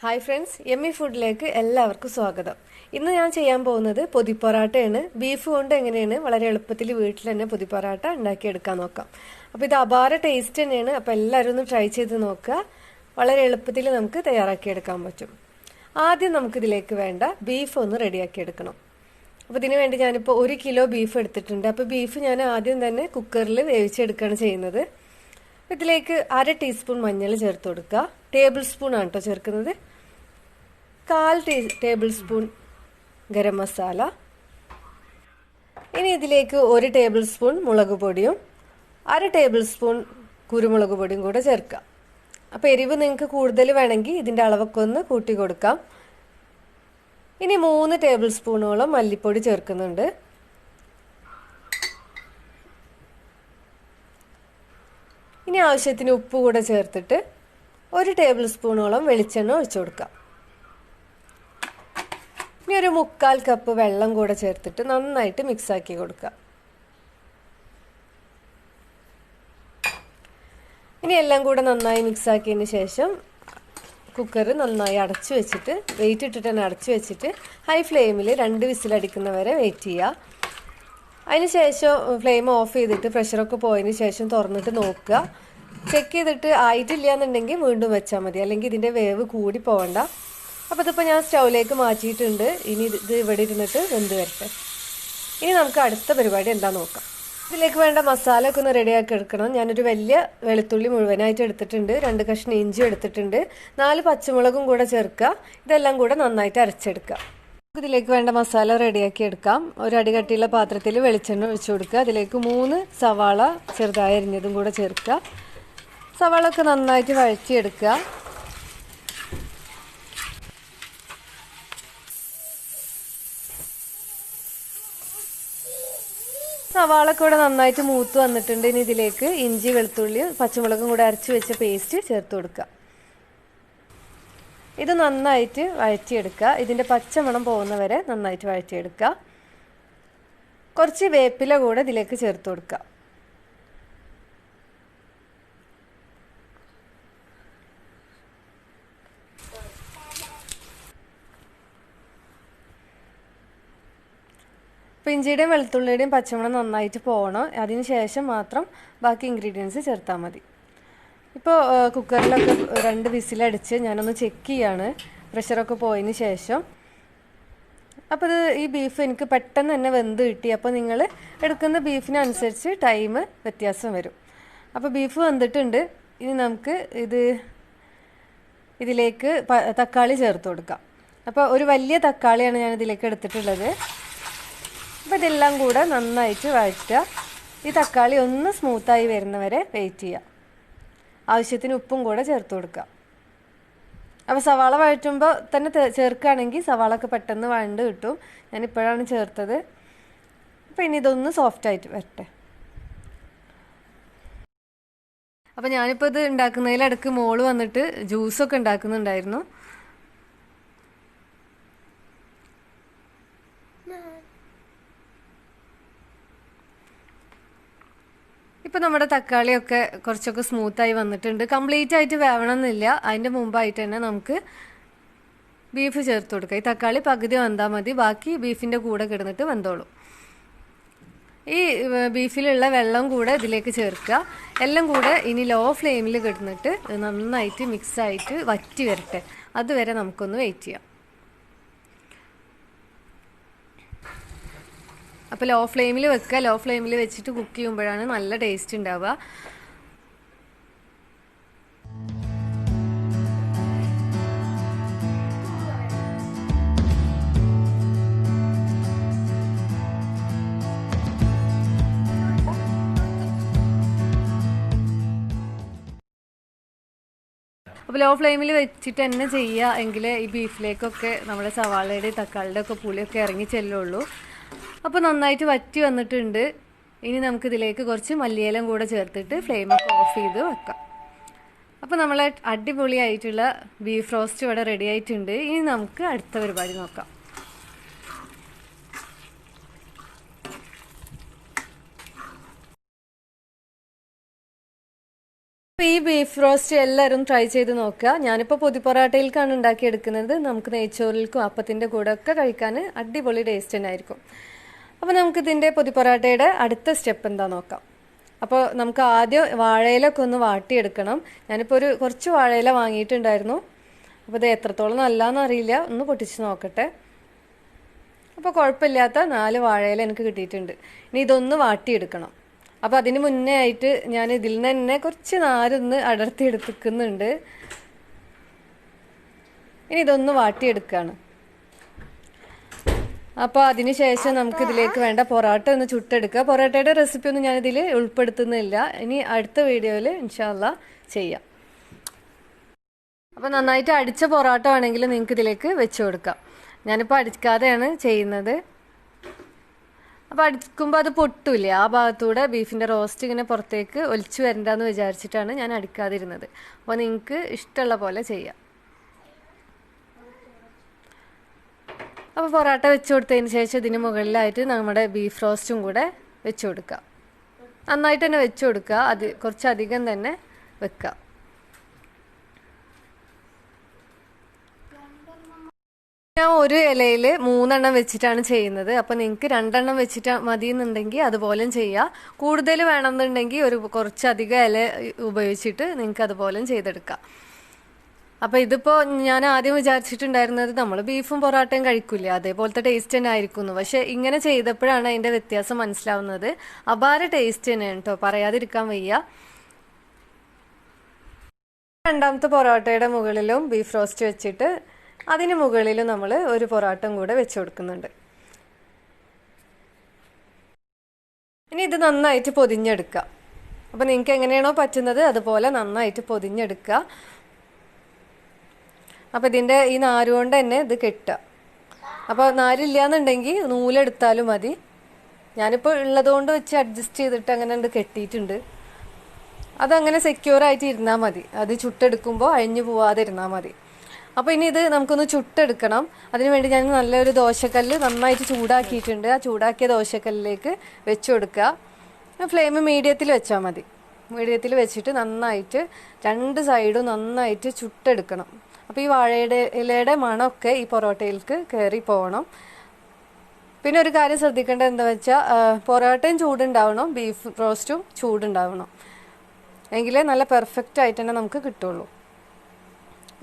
Hi friends, yummy ഫുഡിലേക്ക് എല്ലാവർക്കും സ്വാഗതം. ഇന്ന് ഞാൻ ചെയ്യാൻ പോകുന്നത് പൊതി പൊറാട്ടയാണ്. ബീഫ് കൊണ്ട് എങ്ങനെയാണ് വളരെ എളുപ്പത്തിൽ വീട്ടിൽ തന്നെ പൊതി പൊറാട്ട ഉണ്ടാക്കിയെടുക്കാൻ നോക്കാം. അപ്പോൾ ഇത് അപാര ടേസ്റ്റ് തന്നെയാണ്. അപ്പോൾ എല്ലാവരും ഒന്ന് ട്രൈ ചെയ്ത് നോക്കുക. വളരെ എളുപ്പത്തിൽ നമുക്ക് തയ്യാറാക്കിയെടുക്കാൻ പറ്റും. ആദ്യം നമുക്കിതിലേക്ക് വേണ്ട ബീഫ് ഒന്ന് റെഡിയാക്കി എടുക്കണം. അപ്പോൾ ഇതിന് വേണ്ടി ഞാനിപ്പോൾ 1 കിലോ ബീഫ് എടുത്തിട്ടുണ്ട്. അപ്പോൾ ബീഫ് ഞാൻ ആദ്യം തന്നെ കുക്കറിൽ വേവിച്ചെടുക്കുകയാണ് ചെയ്യുന്നത്. ഇതിലേക്ക് 1/2 ടീസ്പൂൺ മഞ്ഞൾ ചേർത്ത് കൊടുക്കുക. ടേബിൾ സ്പൂൺ ആണ് കേട്ടോ ചേർക്കുന്നത്. 1/4 ടേബിൾ സ്പൂൺ ഗരം മസാല. ഇനി ഇതിലേക്ക് 1 ടേബിൾ സ്പൂൺ മുളക് പൊടിയും 1/2 ടേബിൾ സ്പൂൺ കുരുമുളക് പൊടിയും കൂടെ ചേർക്കാം. അപ്പോൾ എരിവ് നിങ്ങൾക്ക് കൂടുതൽ വേണമെങ്കിൽ ഇതിൻ്റെ അളവൊക്കെ ഒന്ന് കൂട്ടി കൊടുക്കാം. ഇനി 3 ടേബിൾ സ്പൂണോളം മല്ലിപ്പൊടി ചേർക്കുന്നുണ്ട്. ഇനി ആവശ്യത്തിന് ഉപ്പ് കൂടെ ചേർത്തിട്ട് 1 ടേബിൾ സ്പൂണോളം വെളിച്ചെണ്ണ ഒഴിച്ചു കൊടുക്കാം. ഇനി 1/4 കപ്പ് വെള്ളം കൂടെ ചേർത്തിട്ട് നന്നായിട്ട് മിക്സ് ആക്കി കൊടുക്കുക. ഇനി എല്ലാം കൂടെ നന്നായി മിക്സ് ആക്കിയതിന് ശേഷം കുക്കർ നന്നായി അടച്ചു വെച്ചിട്ട് വെയിറ്റ് ഇട്ടിട്ട് തന്നെ അടച്ചു വെച്ചിട്ട് ഹൈ ഫ്ലെയിമിൽ 2 വിസിലടിക്കുന്നവരെ വെയിറ്റ് ചെയ്യുക. അതിന് ശേഷം ഫ്ലെയിം ഓഫ് ചെയ്തിട്ട് പ്രഷറൊക്കെ പോയതിന് ശേഷം തുറന്നിട്ട് നോക്കുക. ചെക്ക് ചെയ്തിട്ട് ആയിട്ടില്ല എന്നുണ്ടെങ്കിൽ വീണ്ടും വെച്ചാൽ മതി, അല്ലെങ്കിൽ ഇതിൻ്റെ വേവ് കൂടി പോകണ്ട. അപ്പോൾ ഇതിപ്പോൾ ഞാൻ സ്റ്റൗവിലേക്ക് മാറ്റിയിട്ടുണ്ട്. ഇനി ഇത് ഇവിടെ ഇരുന്നിട്ട് വെന്ത് വരട്ടെ. ഇനി നമുക്ക് അടുത്ത പരിപാടി എന്താ നോക്കാം. ഇതിലേക്ക് വേണ്ട മസാല ഒക്കെ ഒന്ന് റെഡിയാക്കി എടുക്കണം. ഞാനൊരു വലിയ വെളുത്തുള്ളി മുഴുവനായിട്ട് എടുത്തിട്ടുണ്ട്. 2 കഷ്ണം ഇഞ്ചി എടുത്തിട്ടുണ്ട്. 4 പച്ചമുളകും കൂടെ ചേർക്കുക. ഇതെല്ലാം കൂടെ നന്നായിട്ട് അരച്ചെടുക്കുക. ഇതിലേക്ക് വേണ്ട മസാല റെഡിയാക്കി എടുക്കാം. ഒരു അടികട്ടിയുള്ള പാത്രത്തിൽ വെളിച്ചെണ്ണ ഒഴിച്ചു കൊടുക്കുക. അതിലേക്ക് 3 സവാള ചെറുതായി അരിഞ്ഞതും കൂടെ ചേർക്കുക. സവാള ഒക്കെ നന്നായിട്ട് വഴറ്റിയെടുക്കുക. സവാള കൂടെ നന്നായിട്ട് മൂത്ത് വന്നിട്ടുണ്ട്. ഇനി ഇതിലേക്ക് ഇഞ്ചി വെളുത്തുള്ളി പച്ചമുളകും കൂടെ അരച്ച് വെച്ച പേസ്റ്റ് ചേർത്ത് കൊടുക്കുക. ഇത് നന്നായിട്ട് വഴറ്റിയെടുക്കുക. ഇതിൻ്റെ പച്ചമണം പോകുന്നവരെ നന്നായിട്ട് വഴറ്റിയെടുക്കുക. കുറച്ച് വേപ്പില കൂടെ ഇതിലേക്ക് ചേർത്ത് കൊടുക്കുക. അപ്പോൾ ഇഞ്ചിയുടെയും വെളുത്തുള്ളിയുടെയും പച്ചമണം നന്നായിട്ട് പോകണം. അതിന് ശേഷം മാത്രം ബാക്കി ഇൻഗ്രീഡിയൻസ് ചേർത്താൽ മതി. ഇപ്പോൾ കുക്കറിലൊക്കെ 2 വിസിലടിച്ച് ഞാനൊന്ന് ചെക്ക് ചെയ്യാണ്, പ്രഷറൊക്കെ പോയതിന് ശേഷം. അപ്പോൾ ഈ ബീഫ് എനിക്ക് പെട്ടെന്ന് തന്നെ വെന്ത് കിട്ടി. അപ്പോൾ നിങ്ങൾ എടുക്കുന്ന ബീഫിനനുസരിച്ച് ടൈം വ്യത്യാസം വരും. അപ്പോൾ ബീഫ് വെന്തിട്ടുണ്ട്. ഇനി നമുക്ക് ഇതിലേക്ക് തക്കാളി ചേർത്ത് കൊടുക്കാം. അപ്പോൾ ഒരു വലിയ തക്കാളിയാണ് ഞാൻ ഇതിലേക്ക് എടുത്തിട്ടുള്ളത്. അപ്പോൾ ഇതെല്ലാം കൂടെ നന്നായിട്ട് വഴറ്റുക. ഈ തക്കാളി ഒന്ന് സ്മൂത്തായി വരുന്നവരെ വെയിറ്റ് ചെയ്യുക. ആവശ്യത്തിന് ഉപ്പും കൂടെ ചേർത്ത് കൊടുക്കുക. അപ്പോൾ സവാള വഴറ്റുമ്പോൾ തന്നെ ചേർക്കുകയാണെങ്കിൽ സവാളൊക്കെ പെട്ടെന്ന് വഴണ്ട് കിട്ടും. ഞാനിപ്പോഴാണ് ചേർത്തത്. അപ്പോൾ ഇനി ഇതൊന്ന് സോഫ്റ്റായിട്ട് വരട്ടെ. അപ്പോൾ ഞാനിപ്പോൾ ഇത് ഉണ്ടാക്കുന്നതിലിടക്ക് മോള് വന്നിട്ട് ജ്യൂസൊക്കെ ഉണ്ടാക്കുന്നുണ്ടായിരുന്നു. ഇപ്പോൾ നമ്മുടെ തക്കാളിയൊക്കെ കുറച്ചൊക്കെ സ്മൂത്തായി വന്നിട്ടുണ്ട്. കംപ്ലീറ്റ് ആയിട്ട് വേവണമെന്നില്ല. അതിൻ്റെ മുമ്പായിട്ട് തന്നെ നമുക്ക് ബീഫ് ചേർത്ത് കൊടുക്കുക. ഈ തക്കാളി പകുതി വെന്താൽ മതി, ബാക്കി ബീഫിൻ്റെ കൂടെ കിടന്നിട്ട് വെന്തോളും. ഈ ബീഫിലുള്ള വെള്ളം കൂടെ ഇതിലേക്ക് ചേർക്കുക. എല്ലാം കൂടെ ഇനി ലോ ഫ്ലെയിമിൽ കിടന്നിട്ട് നന്നായിട്ട് മിക്സായിട്ട് വറ്റി വരട്ടെ. അതുവരെ നമുക്കൊന്ന് വെയിറ്റ് ചെയ്യാം. അപ്പോൾ ലോ ഫ്ലെയിമിൽ വെക്കുക. ലോ ഫ്ലെയിമിൽ വെച്ചിട്ട് കുക്ക് ചെയ്യുമ്പോഴാണ് നല്ല ടേസ്റ്റ് ഉണ്ടാവുക. അപ്പോൾ ലോ ഫ്ലെയിമിൽ വെച്ചിട്ട് തന്നെ ചെയ്യുക. എങ്കിലേ ഈ ബീഫിലേക്കൊക്കെ നമ്മുടെ സവാളയുടെയും തക്കാളിയുടെ ഒക്കെ പുളിയൊക്കെ ഇറങ്ങി ചെല്ലുള്ളൂ. അപ്പോൾ നന്നായിട്ട് വറ്റി വന്നിട്ടുണ്ട്. ഇനി നമുക്കിതിലേക്ക് കുറച്ച് മല്ലിയിലയും കൂടെ ചേർത്തിട്ട് ഫ്ലെയിമൊക്കെ ഓഫ് ചെയ്ത് വെക്കാം. അപ്പോൾ നമ്മളെ അടിപൊളിയായിട്ടുള്ള ബീഫ് റോസ്റ്റ് ഇവിടെ റെഡി ആയിട്ടുണ്ട്. ഇനി നമുക്ക് അടുത്ത പരിപാടി നോക്കാം. അപ്പോൾ ഈ ഈ ബീഫ് റോസ്റ്റ് എല്ലാവരും ട്രൈ ചെയ്ത് നോക്കുക. ഞാനിപ്പോൾ പൊതി പൊറാട്ടയിലേക്കാണ് ഉണ്ടാക്കിയെടുക്കുന്നത്. നമുക്ക് നെയ്ച്ചോറിൽക്കും അപ്പത്തിൻ്റെ കൂടെ ഒക്കെ കഴിക്കാൻ അടിപൊളി ടേസ്റ്റ് തന്നെ ആയിരിക്കും. അപ്പോൾ നമുക്കിതിൻ്റെ പൊതി പൊറാട്ടയുടെ അടുത്ത സ്റ്റെപ്പ് എന്താ നോക്കാം. അപ്പോൾ നമുക്ക് ആദ്യം വാഴയിലൊക്കെ ഒന്ന് വാട്ടിയെടുക്കണം. ഞാനിപ്പോൾ കുറച്ച് വാഴയില വാങ്ങിയിട്ടുണ്ടായിരുന്നു. അപ്പോൾ ഇത് എത്രത്തോളം നല്ലതെന്ന് അറിയില്ല, ഒന്ന് പൊട്ടിച്ച് നോക്കട്ടെ. അപ്പോൾ കുഴപ്പമില്ലാത്ത 4 വാഴയില എനിക്ക് കിട്ടിയിട്ടുണ്ട്. ഇനി ഇതൊന്ന് വാട്ടിയെടുക്കണം. അപ്പോൾ അതിന് മുന്നേ ആയിട്ട് ഞാൻ ഇതിൽ നിന്ന് തന്നെ കുറച്ച് നാരൊന്ന് അടർത്തിയെടുക്കുന്നുണ്ട്. ഇനി ഇതൊന്ന് വാട്ടിയെടുക്കുകയാണ്. അപ്പോൾ അതിന് ശേഷം നമുക്ക് ഇതിലേക്ക് വേണ്ട പൊറോട്ട ഒന്ന് ചുട്ടെടുക്കുക. പൊറോട്ടയുടെ റെസിപ്പി ഒന്നും ഞാനിതിൽ ഉൾപ്പെടുത്തുന്നില്ല. ഇനി അടുത്ത വീഡിയോയിൽ ഇൻഷാ അല്ലാ ചെയ്യാം. അപ്പോൾ നന്നായിട്ട് അടിച്ച പൊറോട്ട വേണമെങ്കിൽ നിങ്ങൾക്ക് ഇതിലേക്ക് വെച്ച് കൊടുക്കാം. ഞാനിപ്പോൾ അടിക്കാതെയാണ് ചെയ്യുന്നത്. അപ്പോൾ അടിക്കുമ്പോൾ അത് പൊട്ടൂല്ലേ, ആ ഭാഗത്തൂടെ ബീഫിൻ്റെ റോസ്റ്റ് ഇങ്ങനെ പുറത്തേക്ക് ഒലിച്ചു വരണ്ടെന്ന് വിചാരിച്ചിട്ടാണ് ഞാൻ അടിക്കാതിരുന്നത്. അപ്പോൾ നിങ്ങൾക്ക് ഇഷ്ടമുള്ള പോലെ ചെയ്യാം. അപ്പോൾ പൊറോട്ട വെച്ച് കൊടുത്തതിന് ശേഷം ഇതിന് മുകളിലായിട്ട് നമ്മുടെ ബീഫ് റോസ്റ്റും കൂടെ വെച്ച് കൊടുക്കുക. നന്നായിട്ട് തന്നെ വെച്ച് കൊടുക്കുക. അത് കുറച്ചധികം തന്നെ വെക്കുക. ഞാൻ ഒരു ഇലയിൽ 3 എണ്ണം വെച്ചിട്ടാണ് ചെയ്യുന്നത്. അപ്പോൾ നിങ്ങൾക്ക് 2 എണ്ണം വെച്ചിട്ട് മതി എന്നുണ്ടെങ്കിൽ അതുപോലും ചെയ്യാം. കൂടുതൽ വേണമെന്നുണ്ടെങ്കിൽ കുറച്ചധികം ഇല ഉപയോഗിച്ചിട്ട് നിങ്ങൾക്ക് അതുപോലും ചെയ്തെടുക്കാം. അപ്പോൾ ഇതിപ്പോൾ ഞാൻ ആദ്യം വിചാരിച്ചിട്ടുണ്ടായിരുന്നത് നമ്മൾ ബീഫും പൊറോട്ടയും കഴിക്കില്ല, അതേപോലത്തെ ടേസ്റ്റ് തന്നെ ആയിരിക്കുന്നു. പക്ഷെ ഇങ്ങനെ ചെയ്തപ്പോഴാണ് അതിൻ്റെ വ്യത്യാസം മനസ്സിലാവുന്നത്. അപാര ടേസ്റ്റ് തന്നെയാണ് കേട്ടോ, പറയാതിരിക്കാൻ വയ്യ. രണ്ടാമത്തെ പൊറോട്ടയുടെ മുകളിലും ബീഫ് റോസ്റ്റ് വെച്ചിട്ട് അതിന് മുകളിലും നമ്മൾ ഒരു പൊറോട്ടയും കൂടെ വെച്ച് കൊടുക്കുന്നുണ്ട്. ഇനി ഇത് നന്നായിട്ട് പൊതിഞ്ഞെടുക്കുക. അപ്പോൾ നിങ്ങൾക്ക് എങ്ങനെയാണോ പറ്റുന്നത് അതുപോലെ നന്നായിട്ട് പൊതിഞ്ഞെടുക്കുക. അപ്പോൾ ഇതിൻ്റെ ഈ നാരുകൊണ്ട് തന്നെ ഇത് കെട്ടുക. അപ്പോൾ നാരില്ല എന്നുണ്ടെങ്കിൽ നൂലെടുത്താലും മതി. ഞാനിപ്പോൾ ഉള്ളതുകൊണ്ട് വെച്ച് അഡ്ജസ്റ്റ് ചെയ്തിട്ട് അങ്ങനെ ഉണ്ട് കെട്ടിയിട്ടുണ്ട്. അതങ്ങനെ സെക്യൂറായിട്ട് ഇരുന്നാൽ മതി. അത് ചുട്ടെടുക്കുമ്പോൾ അഴിഞ്ഞു പോവാതെ ഇരുന്നാൽ മതി. അപ്പോൾ ഇനി ഇത് നമുക്കൊന്ന് ചുട്ടെടുക്കണം. അതിനുവേണ്ടി ഞാൻ നല്ലൊരു ദോശക്കല്ല് നന്നായിട്ട് ചൂടാക്കിയിട്ടുണ്ട്. ആ ചൂടാക്കിയ ദോശക്കല്ലിലേക്ക് വെച്ച് കൊടുക്കുക. ഫ്ലെയിം മീഡിയത്തിൽ വെച്ചാൽ മതി. മീഡിയത്തിൽ വെച്ചിട്ട് നന്നായിട്ട് 2 സൈഡും നന്നായിട്ട് ചുട്ടെടുക്കണം. അപ്പോൾ ഈ വാഴയുടെ ഇലയുടെ മണമൊക്കെ ഈ പൊറോട്ടയിലേക്ക് കയറി പോകണം. പിന്നെ ഒരു കാര്യം ശ്രദ്ധിക്കേണ്ടത് എന്താ വെച്ചാൽ പൊറോട്ടയും ചൂടുണ്ടാവണം, ബീഫ് റോസ്റ്റും ചൂടുണ്ടാവണം. എങ്കിലേ നല്ല പെർഫെക്റ്റ് ആയിട്ട് തന്നെ നമുക്ക് കിട്ടുള്ളൂ.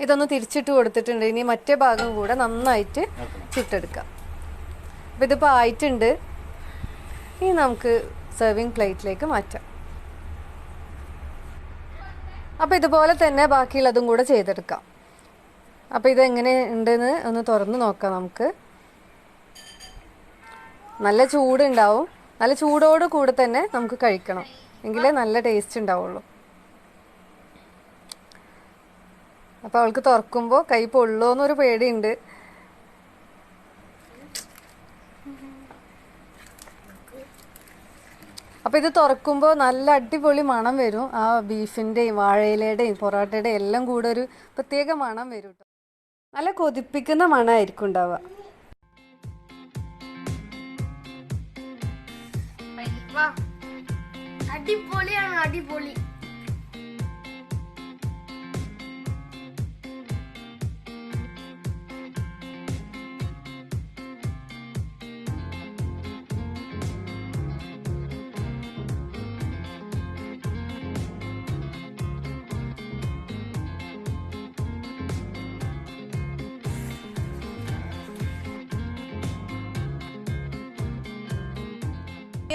ഇതൊന്ന് തിരിച്ചിട്ട് കൊടുത്തിട്ടുണ്ട്. ഇനി മറ്റേ ഭാഗം കൂടെ നന്നായിട്ട് ചുട്ടെടുക്കാം. അപ്പോൾ ഇതിപ്പോൾ ആയിട്ടുണ്ട്. ഇനി നമുക്ക് സെർവിങ് പ്ലേറ്റിലേക്ക് മാറ്റാം. അപ്പോൾ ഇതുപോലെ തന്നെ ബാക്കിയുള്ളതും കൂടെ ചെയ്തെടുക്കാം. അപ്പോൾ ഇതെങ്ങനെ ഉണ്ടെന്ന് ഒന്ന് തുറന്ന് നോക്കാം നമുക്ക്. നല്ല ചൂടുണ്ടാവും. നല്ല ചൂടോട് കൂടെ തന്നെ നമുക്ക് കഴിക്കണം, എങ്കിലേ നല്ല ടേസ്റ്റ് ഉണ്ടാവുള്ളൂ. അപ്പോൾ അവൾക്ക് തുറക്കുമ്പോൾ കൈ പൊള്ളുമെന്നൊരു പേടിയുണ്ട്. അപ്പോൾ ഇത് തുറക്കുമ്പോൾ നല്ല അടിപൊളി മണം വരും. ആ ബീഫിൻ്റെയും വാഴയിലയുടെയും പൊറോട്ടയുടെയും എല്ലാം കൂടെ ഒരു പ്രത്യേക മണം വരും കേട്ടോ. നല്ല കൊതിപ്പിക്കുന്ന മണമായിരിക്കും ഉണ്ടാവുക. അടിപൊളിയാണ്, അടിപൊളി.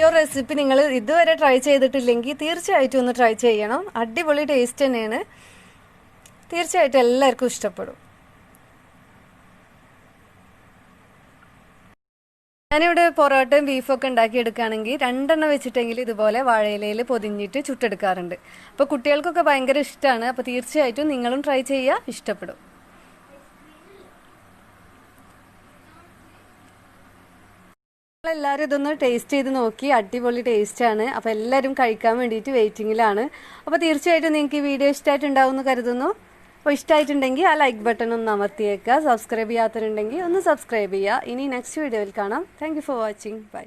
ഈ റെസിപ്പി നിങ്ങൾ ഇതുവരെ ട്രൈ ചെയ്തിട്ടില്ലെങ്കിൽ തീർച്ചയായിട്ടും ഒന്ന് ട്രൈ ചെയ്യണം. അടിപൊളി ടേസ്റ്റ് തന്നെയാണ്. തീർച്ചയായിട്ടും എല്ലാവർക്കും ഇഷ്ടപ്പെടും. ഞാനിവിടെ പൊറോട്ടയും ബീഫൊക്കെ ഉണ്ടാക്കിയെടുക്കുകയാണെങ്കിൽ 2 എണ്ണം വെച്ചിട്ടെങ്കിൽ ഇതുപോലെ വാഴയിലയിൽ പൊതിഞ്ഞിട്ട് ചുട്ടെടുക്കാറുണ്ട്. അപ്പോൾ കുട്ടികൾക്കൊക്കെ ഭയങ്കര ഇഷ്ടമാണ്. അപ്പോൾ തീർച്ചയായിട്ടും നിങ്ങളും ട്രൈ ചെയ്യുക, ഇഷ്ടപ്പെടും. എല്ലാവരും ഇതൊന്ന് ടേസ്റ്റ് ചെയ്ത് നോക്കി. അടിപൊളി ടേസ്റ്റാണ്. അപ്പോൾ എല്ലാവരും കഴിക്കാൻ വേണ്ടിയിട്ട് വെയിറ്റിങ്ങിലാണ്. അപ്പോൾ തീർച്ചയായിട്ടും നിങ്ങൾക്ക് ഈ വീഡിയോ ഇഷ്ടമായിട്ടുണ്ടാവും എന്ന് കരുതുന്നു. അപ്പോൾ ഇഷ്ടമായിട്ടുണ്ടെങ്കിൽ ആ ലൈക്ക് ബട്ടൺ ഒന്ന് അമർത്തിയേക്കുക. സബ്സ്ക്രൈബ് ചെയ്യാത്തവരുണ്ടെങ്കിൽ ഒന്ന് സബ്സ്ക്രൈബ് ചെയ്യുക. ഇനി നെക്സ്റ്റ് വീഡിയോയിൽ കാണാം. Thank you for watching. By.